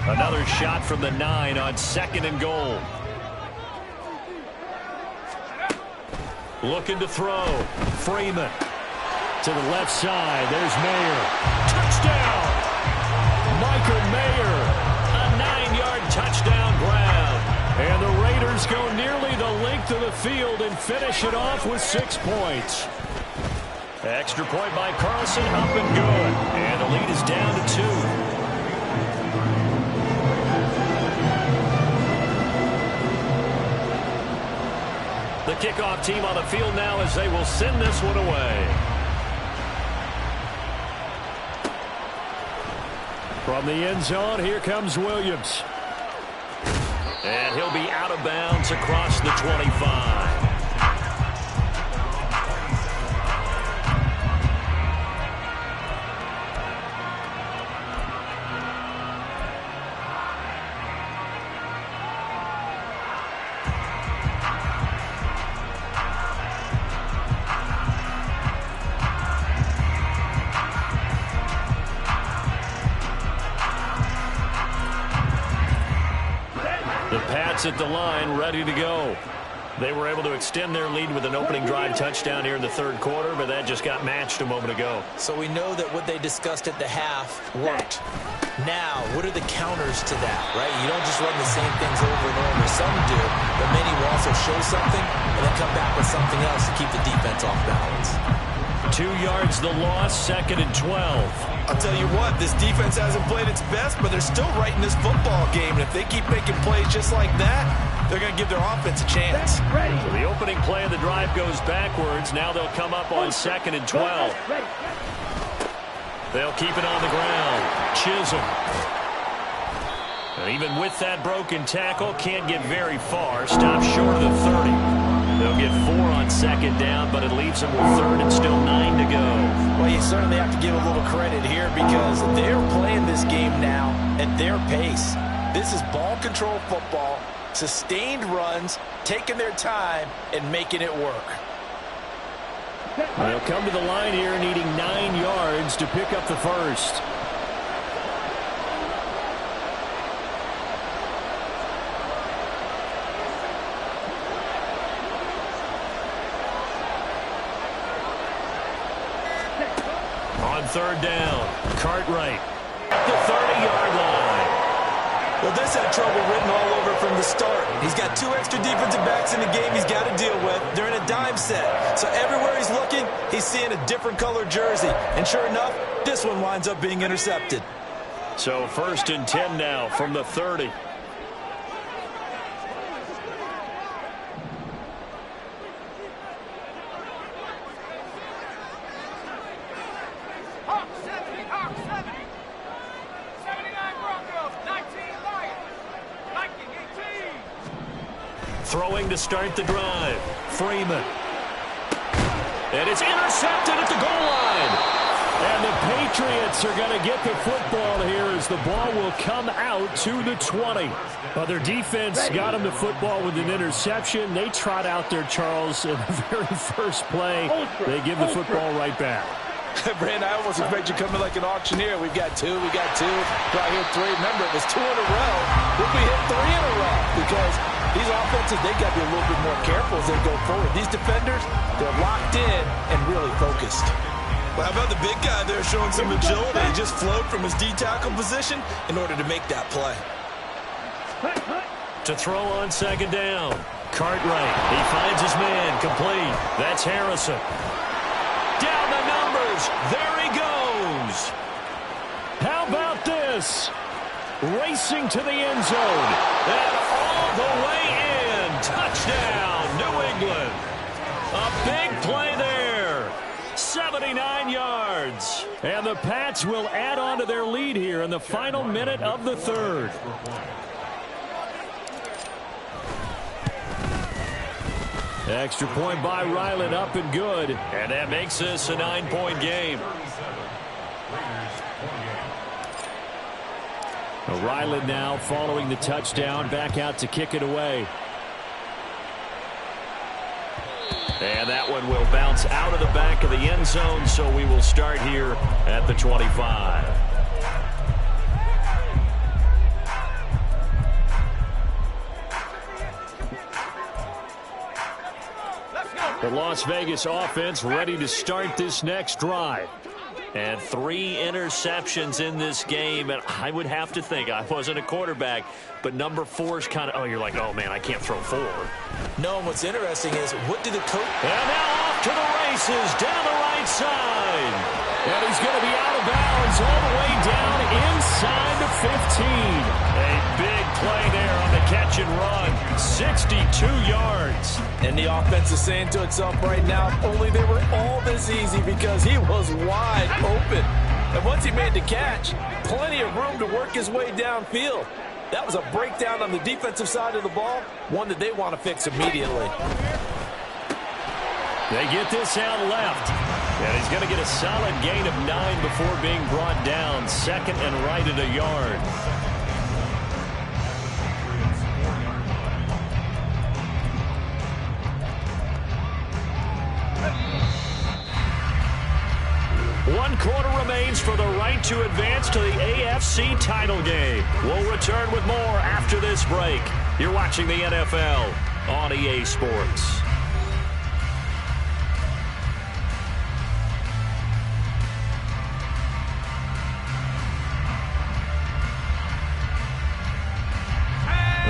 Another shot from the 9 on second and goal. Looking to throw. Freeman to the left side. There's Mayer. Touchdown! Michael Mayer. A 9-yard touchdown grab. And the Raiders go nearly the length of the field and finish it off with 6 points. Extra point by Carlson, up and good. And the lead is down to 2. The kickoff team on the field now as they will send this one away. From the end zone, here comes Williams. And he'll be out of bounds across the 25. At the line, ready to go. They were able to extend their lead with an opening drive touchdown here in the third quarter, but that just got matched a moment ago. So we know that what they discussed at the half worked. Now, what are the counters to that, right? You don't just run the same things over and over. Some do, but many will also show something and then come back with something else to keep the defense off balance. 2 yards the loss, second and 12. I'll tell you what, this defense hasn't played its best, but they're still right in this football game. And if they keep making plays just like that, they're going to give their offense a chance. So the opening play of the drive goes backwards. Now they'll come up on second and 12. They'll keep it on the ground. Chisholm. And even with that broken tackle, can't get very far. Stops short of the 30. They'll get 4 on second down, but it leaves them with third and still 9 to go. Well, you certainly have to give a little credit here because they're playing this game now at their pace. This is ball control football, sustained runs, taking their time, and making it work. They'll come to the line here needing 9 yards to pick up the first. On third down, Cartwright at the 30-yard line. Well, this had trouble written all over from the start. He's got 2 extra defensive backs in the game he's got to deal with. They're in a dime set. So everywhere he's looking, he's seeing a different color jersey. And sure enough, this one winds up being intercepted. So first and 10 now from the 30. Throwing to start the drive. Freeman. And it's intercepted at the goal line. And the Patriots are going to get the football here as the ball will come out to the 20. Well, their defense got them the football with an interception. They trot out there, Charles, in the very first play. They give the football right back. Brandon, I almost expect you to come in like an auctioneer. We've got two. Right here, three. Remember, it was 2 in a row. We'll be hit 3 in a row because these offenses, they got to be a little bit more careful as they go forward. These defenders, they're locked in and really focused. Well, how about the big guy there showing some agility? He just flowed from his D-tackle position in order to make that play. To throw on second down. Cartwright. He finds his man. Complete. That's Harrison. Down the numbers. There he goes. How about this? Racing to the end zone. And all the way in. Touchdown, New England. A big play there. 79 yards. And the Pats will add on to their lead here in the final minute of the third. Extra point by Ryland, up and good. And that makes this a 9-point game. Ryland now following the touchdown, back out to kick it away. And that one will bounce out of the back of the end zone, so we will start here at the 25. The Las Vegas offense ready to start this next drive. And 3 interceptions in this game. And I would have to think, I wasn't a quarterback, but number 4 is kind of, you're like, oh, man, I can't throw 4. No, and what's interesting is, what do the coach... And now off to the races, down the right side. And he's going to be out of bounds all the way down inside the 15. A big play there on the catch and run. 62 yards. And the offense is saying to itself right now, if only they were all this easy, because he was wide open. And once he made the catch, plenty of room to work his way downfield. That was a breakdown on the defensive side of the ball, one that they want to fix immediately. They get this out left. And he's going to get a solid gain of 9 before being brought down. Second and right at a yard. One quarter remains for the right to advance to the AFC title game. We'll return with more after this break. You're watching the NFL on EA Sports.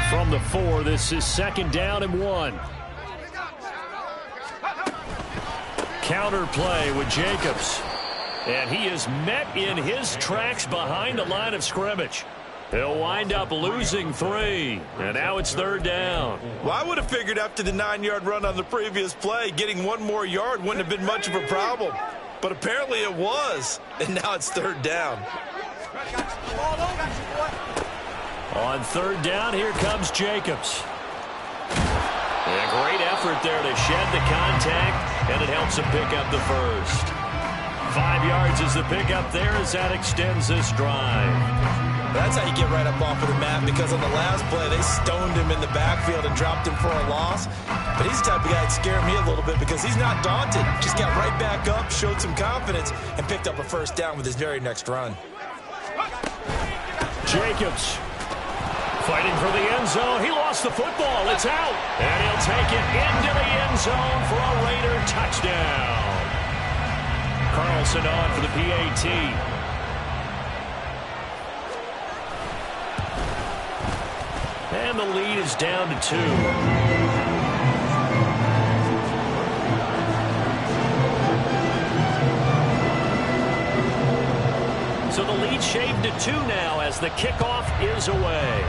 From the 4, this is second down and 1. Counter play with Jacobs. And he is met in his tracks behind the line of scrimmage. He'll wind up losing 3. And now it's third down. Well, I would have figured after the 9-yard run on the previous play, getting 1 more yard wouldn't have been much of a problem. But apparently it was. And now it's third down. On third down, here comes Jacobs. And a great effort there to shed the contact, and it helps him pick up the first. 5 yards is the pickup there as that extends this drive. That's how you get right up off of the mat, because on the last play, they stoned him in the backfield and dropped him for a loss. But he's the type of guy that scared me a little bit because he's not daunted. Just got right back up, showed some confidence, and picked up a first down with his very next run. Jacobs fighting for the end zone. He lost the football. It's out. And he'll take it into the end zone for a Raider touchdown. Carlson on for the PAT. And the lead is down to 2. So the lead shaved to 2 now as the kickoff is away.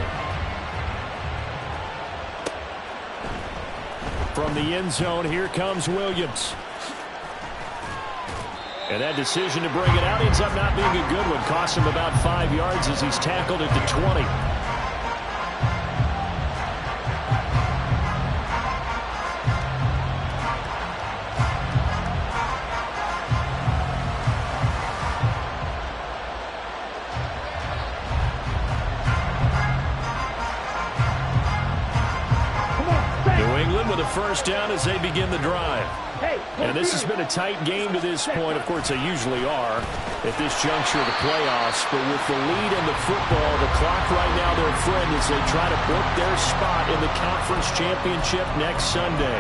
From the end zone, here comes Williams. And that decision to bring it out ends up not being a good one. Costs him about 5 yards as he's tackled at the 20. first down as they begin the drive. And this has been a tight game to this point. Of course, they usually are at this juncture of the playoffs. But with the lead in the football, the clock right now their friend as they try to book their spot in the conference championship next Sunday.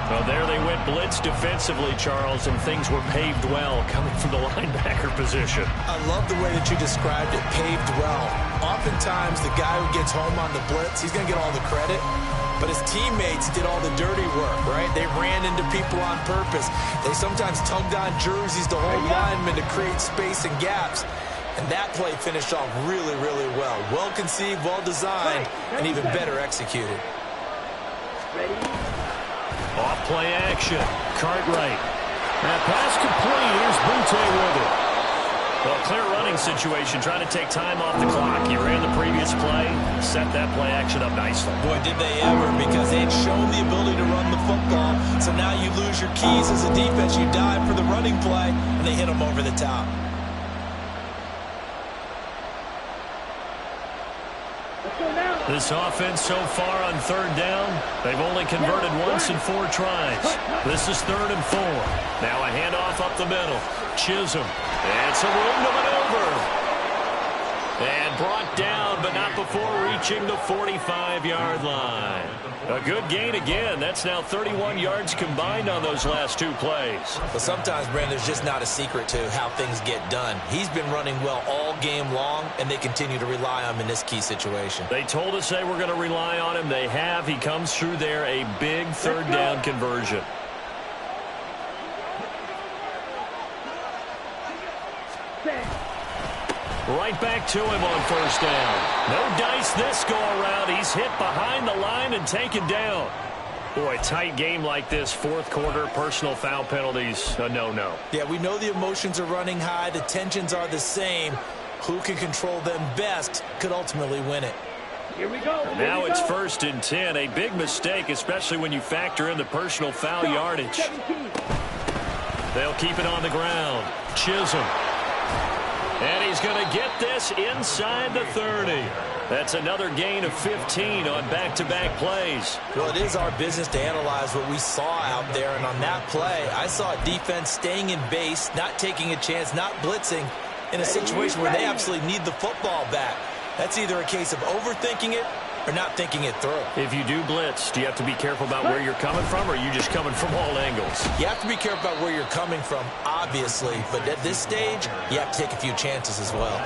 Well, there they went blitz defensively, Charles, and things were paved well coming from the linebacker position. I love the way that you described it, paved well. Oftentimes, the guy who gets home on the blitz, he's going to get all the credit. But his teammates did all the dirty work, right? They ran into people on purpose. They sometimes tugged on jerseys to hold linemen to create space and gaps. And that play finished off really, really well. Well conceived, well designed, and even better executed. Off play action. Cartwright. That pass complete. Here's Butte with it. Well, clear running situation. Trying to take time off the clock. He ran the previous play. Set that play action up nicely. Boy, did they ever, because they had shown the ability to run the football. So now you lose your keys as a defense. You dive for the running play, and they hit them over the top. This offense so far on third down, they've only converted once in 4 tries. This is 3rd and 4. Now a handoff up the middle. Chisholm. It's a room to maneuver. And brought down, but not before reaching the 45-yard line. A good gain again. That's now 31 yards combined on those last 2 plays. But sometimes, Brandon, there's just not a secret to how things get done. He's been running well all game long, and they continue to rely on him in this key situation. They told us they were going to rely on him. They have. He comes through there, a big 3rd down conversion. Right back to him on 1st down. No dice this go-around. He's hit behind the line and taken down. Boy, tight game like this, 4th quarter, personal foul penalties, a no-no. Yeah, we know the emotions are running high. The tensions are the same. Who can control them best could ultimately win it. Here we go. Now it's 1st and 10. A big mistake, especially when you factor in the personal foul yardage. They'll keep it on the ground. Chisholm. And he's going to get this inside the 30. That's another gain of 15 on back-to-back plays. Well, it is our business to analyze what we saw out there. And on that play, I saw a defense staying in base, not taking a chance, not blitzing in a situation where they absolutely need the football back. That's either a case of overthinking it or not thinking it through. If you do blitz, do you have to be careful about where you're coming from, or are you just coming from all angles? You have to be careful about where you're coming from, obviously. But at this stage, you have to take a few chances as well.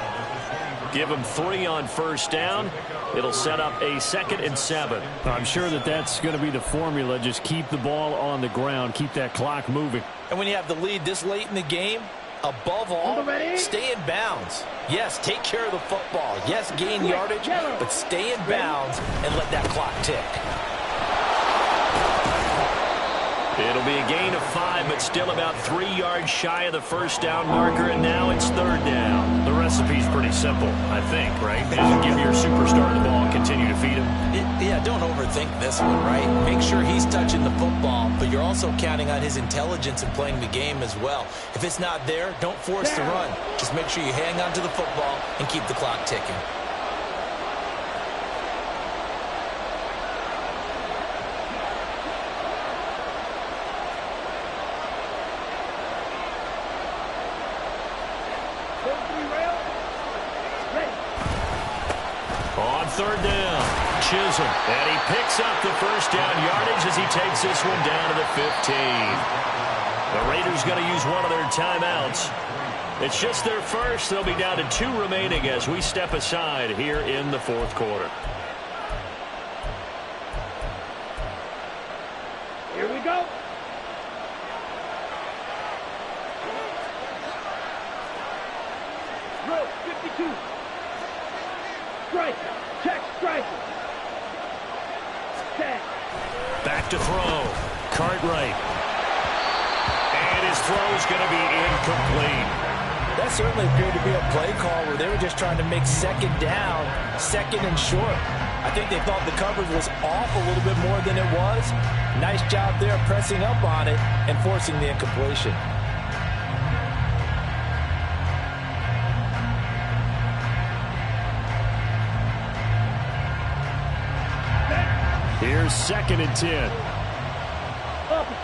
Give him 3 on 1st down. It'll set up a 2nd and 7. I'm sure that's going to be the formula. Just keep the ball on the ground. Keep that clock moving. And when you have the lead this late in the game, above all, stay in bounds. Yes, take care of the football. Yes, gain yardage, but stay in bounds and let that clock tick. It'll be a gain of 5, but still about 3 yards shy of the 1st down marker, and now it's 3rd down. The recipe's pretty simple, I think, right? Just give your superstar the ball and continue to feed him. Yeah, don't overthink this one, right? Make sure he's touching the football, but you're also counting on his intelligence in playing the game as well. If it's not there, don't force the run. Just make sure you hang on to the football and keep the clock ticking. On 3rd down, Chisholm. And he picks up the 1st down yardage as he takes this one down to the 15. The Raiders going to use one of their timeouts. It's just their first. They'll be down to 2 remaining as we step aside here in the 4th quarter. Here we go. Row 52. Striker. Check striker. Check. Back to throw. Cartwright. And his throw's going to be incomplete. That certainly appeared to be a play call where they were just trying to make 2nd down, 2nd and short. I think they thought the coverage was off a little bit more than it was. Nice job there pressing up on it and forcing the incompletion. Here's 2nd and 10.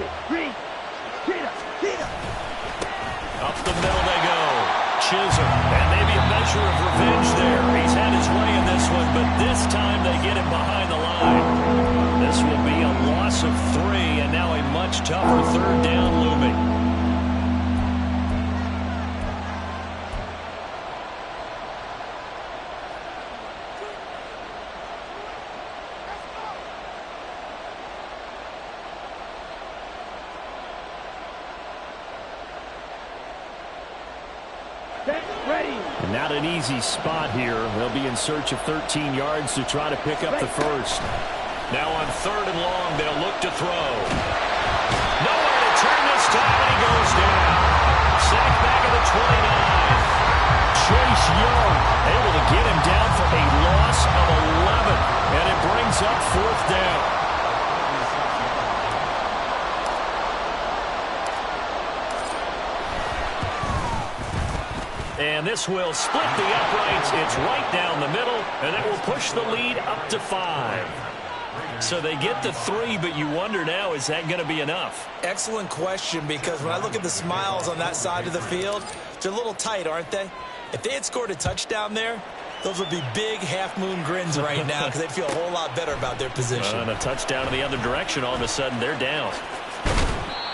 it. Read. Cheetah. Cheetah. Up the middle they go. Chisholm. And maybe a measure of revenge there. He's had his way in this one, but this time they get him behind the line. This will be a loss of 3, and now a much tougher third down looming. And not an easy spot here. They'll be in search of 13 yards to try to pick up the first. Now on 3rd and long, they'll look to throw. Nowhere to turn this time, and he goes down. Sacked back at the 29. Chase Young able to get him down for a loss of 11. And it brings up 4th down. And this will split the uprights. It's right down the middle, and that will push the lead up to 5. So they get the 3, but you wonder now, is that going to be enough? Excellent question, because when I look at the smiles on that side of the field, they're a little tight, aren't they? If they had scored a touchdown there, those would be big half-moon grins right now because they'd feel a whole lot better about their position. And a touchdown in the other direction, all of a sudden they're down.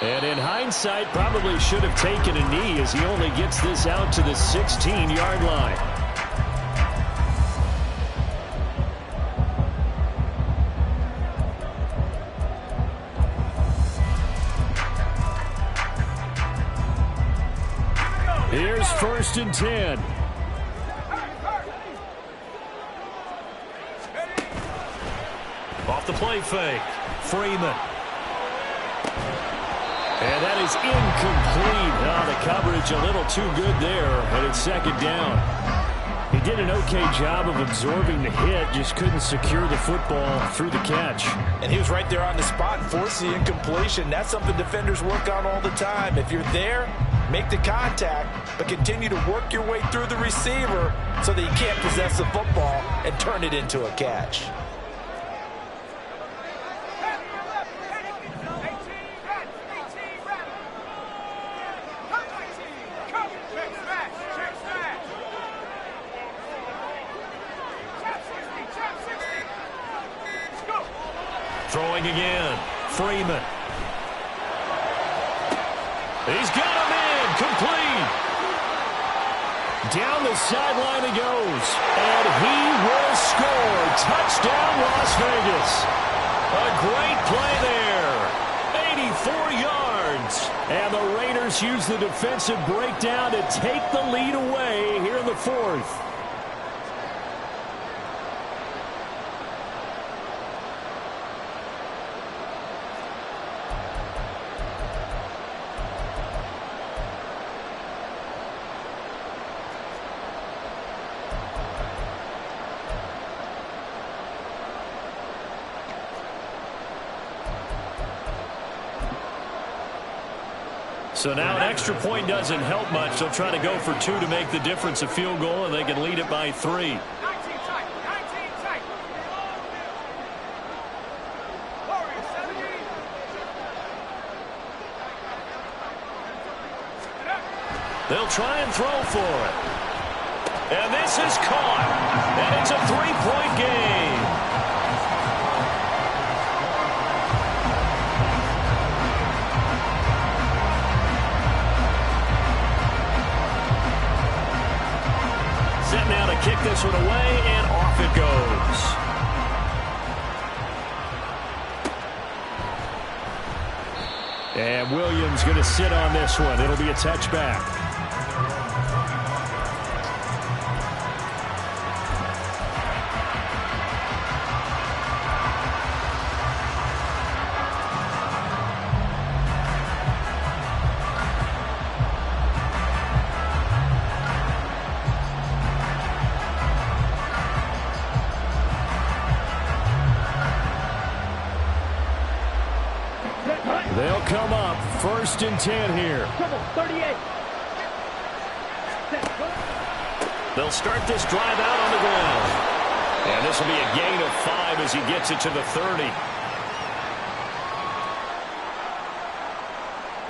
And in hindsight, probably should have taken a knee as he only gets this out to the 16-yard line. Here's 1st and 10. Off the play fake. Freeman. And that is incomplete. Oh, the coverage a little too good there, but it's 2nd down. He did an okay job of absorbing the hit, just couldn't secure the football through the catch. And he was right there on the spot and forced the incompletion. That's something defenders work on all the time. If you're there, make the contact, but continue to work your way through the receiver so that you can't possess the football and turn it into a catch. Throwing again. Freeman. He's got him in. Complete. Down the sideline he goes. And he will score. Touchdown, Las Vegas. A great play there. 84 yards. And the Raiders use the defensive breakdown to take the lead away here in the 4th. So now an extra point doesn't help much. They'll try to go for 2 to make the difference a field goal, and they can lead it by 3. They'll try and throw for it. And this is caught. And it's a 3-point game. Set now to kick this one away, and off it goes. And Williams going to sit on this one. It'll be a touchback. They'll come up 1st and 10 here. 38. They'll start this drive out on the ground. And this will be a gain of 5 as he gets it to the 30.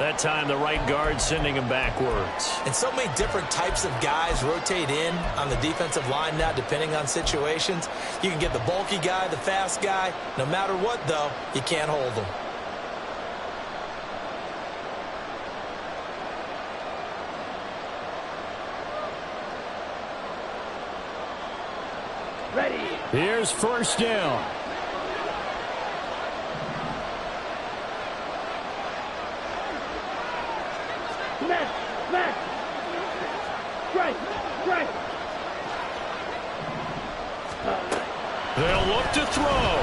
That time the right guard sending him backwards. And so many different types of guys rotate in on the defensive line now, depending on situations. You can get the bulky guy, the fast guy. No matter what, though, you can't hold them. Ready. Here's first down. Smash, smash. Strike, strike. They'll look to throw.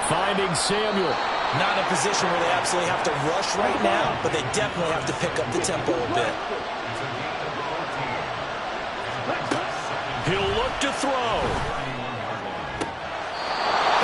Finding Samuel. Not in a position where they absolutely have to rush right now, but they definitely have to pick up the tempo a bit. He'll look to throw.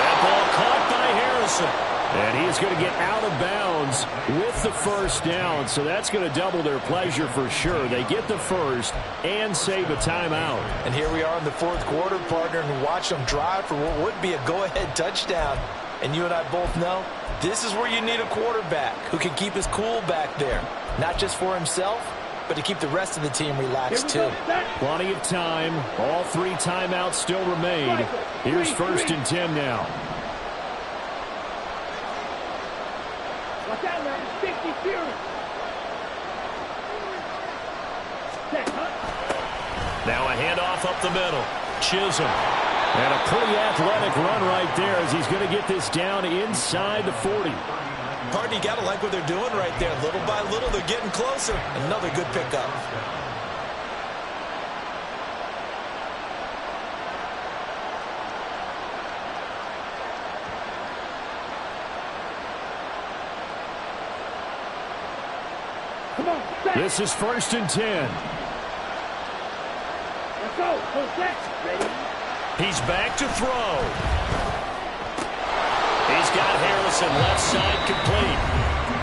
That ball caught by Harrison. And he's going to get out of bounds with the first down. So that's going to double their pleasure for sure. They get the first and save a timeout. And here we are in the fourth quarter, partner, and watch them drive for what would be a go-ahead touchdown. And you and I both know this is where you need a quarterback who can keep his cool back there. Not just for himself, but to keep the rest of the team relaxed too. Plenty of time. All three timeouts still remain. Here's first and 10 now. Watch out now. 60 Fury. Now a handoff up the middle. Chisholm. And a pretty athletic run right there as he's going to get this down inside the 40. Partner, you got to like what they're doing right there. Little by little, they're getting closer. Another good pickup. Come on, set. This is first and 10. Let's go. Full set. Ready. He's back to throw. He's got Harrison left side complete.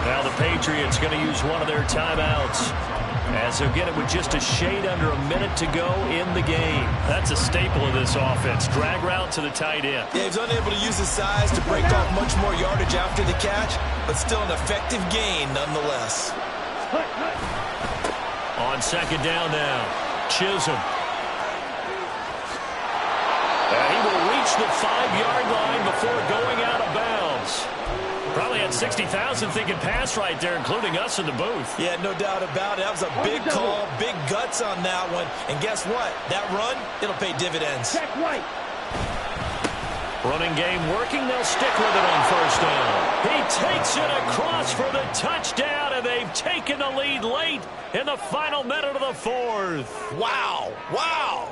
Now the Patriots going to use one of their timeouts as they'll get it with just a shade under a minute to go in the game. That's a staple of this offense. Drag route to the tight end. Yeah, he's unable to use his size to break off much more yardage after the catch, but still an effective gain nonetheless. On second down now, Chisholm. And he will reach the 5-yard line before going out of bounds. Probably had 60,000 thinking pass right there, including us in the booth. Yeah, no doubt about it. That was a big call, big guts on that one. And guess what? That run, it'll pay dividends. Check right. Running game working. They'll stick with it on first down. He takes it across for the touchdown, and they've taken the lead late in the final minute of the fourth. Wow. Wow.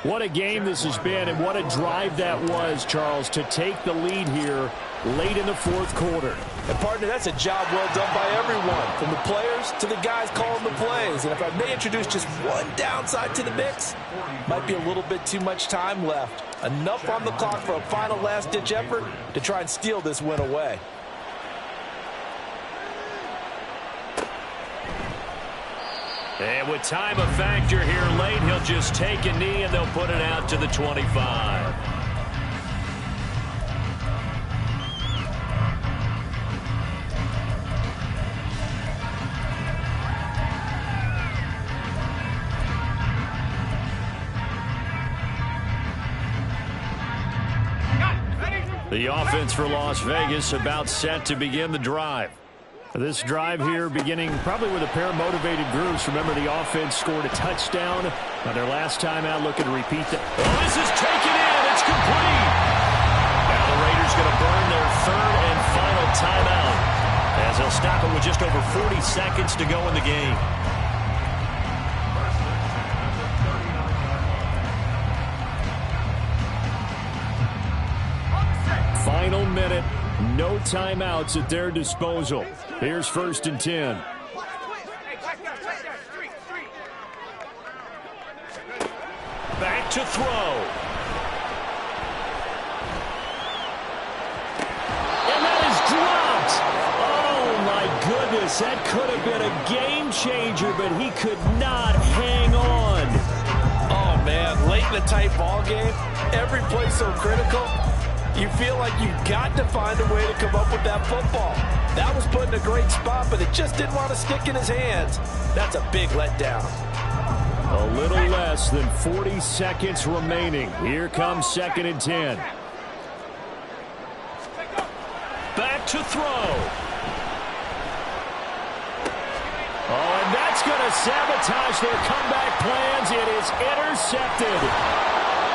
What a game this has been, and what a drive that was, Charles, to take the lead here late in the fourth quarter. And, partner, that's a job well done by everyone, from the players to the guys calling the plays. And if I may introduce just one downside to the mix, might be a little bit too much time left. Enough on the clock for a final last-ditch effort to try and steal this win away. And with time a factor here late, he'll just take a knee and they'll put it out to the 25. The offense for Las Vegas about set to begin the drive. This drive here beginning probably with a pair of motivated groups. Remember, the offense scored a touchdown on their last time out, looking to repeat that. Oh, this is taken in. It's complete. Now the Raiders going to burn their third and final timeout as they'll stop it with just over 40 seconds to go in the game. Final minute. No timeouts at their disposal. Here's first and 10. Back to throw. And that is dropped. Oh, my goodness. That could have been a game changer, but he could not hang on. Oh, man, late in a tight ball game, every play so critical. You feel like you've got to find a way to come up with that football. That was put in a great spot, but it just didn't want to stick in his hands. That's a big letdown. A little less than 40 seconds remaining. Here comes 2nd and 10. Back to throw. Oh, and that's going to sabotage their comeback plans. It is intercepted.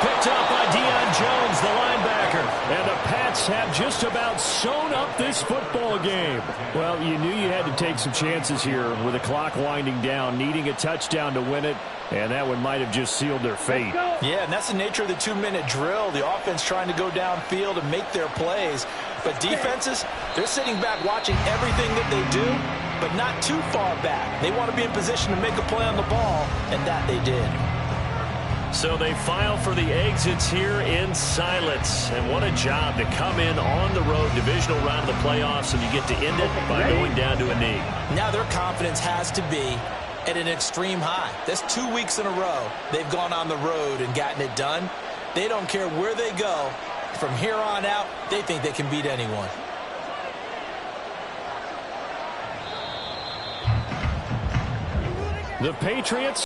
Picked up by Deion Jones, the linebacker. And the Pats have just about sewn up this football game. Well, you knew you had to take some chances here with the clock winding down, needing a touchdown to win it. And that one might have just sealed their fate. Yeah, and that's the nature of the 2-minute drill. The offense trying to go downfield and make their plays. But defenses, they're sitting back watching everything that they do, but not too far back. They want to be in position to make a play on the ball, and that they did. So they file for the exits here in silence. And what a job to come in on the road, divisional round of the playoffs, and you get to end it by going down to a knee. Now their confidence has to be at an extreme high. That's 2 weeks in a row they've gone on the road and gotten it done. They don't care where they go. From here on out, they think they can beat anyone. The Patriots